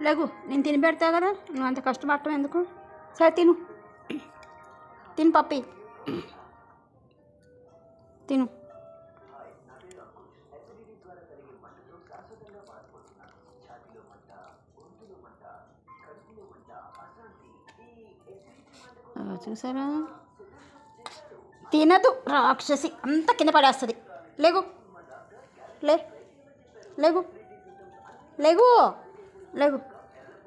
లేగు, నేను తిని పెడతా కదా, నువ్వు అంత కష్టపడటం ఎందుకు? సరే తిను, తిను పప్పి, తిను. చూసారా, తినదు రాక్షసి, అంతా కింద పడేస్తుంది. లేగు, లేగు, లేగు, లేగు.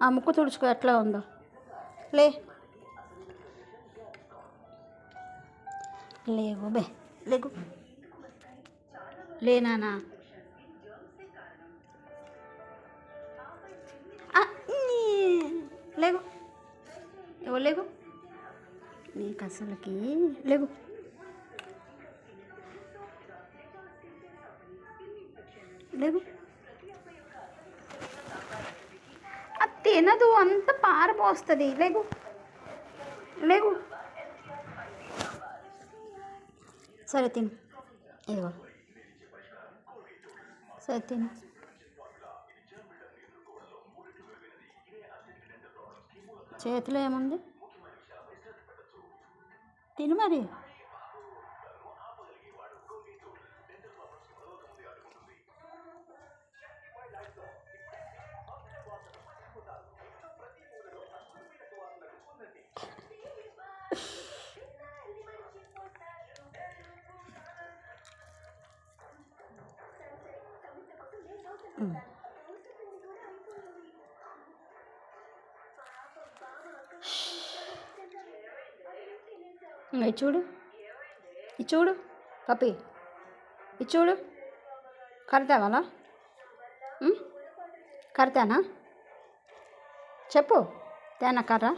ఆ ముక్కు తుడుచుకో ఎట్లా ఉందో. లేగు బే, లేగు, నానా. లేగు, ఎవరు లేగు నీకు అసలుకి. లేగు, లేగు. అది తినదు, అంత పారపోస్తుంది. లేగు, సరే తిను, ఇదిగో, సరే తిను. చేతిలో ఏముంది, తిను మరి. ఇది చూడు, ఇది చూడు పప్పి, ఇది చూడు. కడతావాలా? కడతానా చెప్పు, తేనా కర్ర?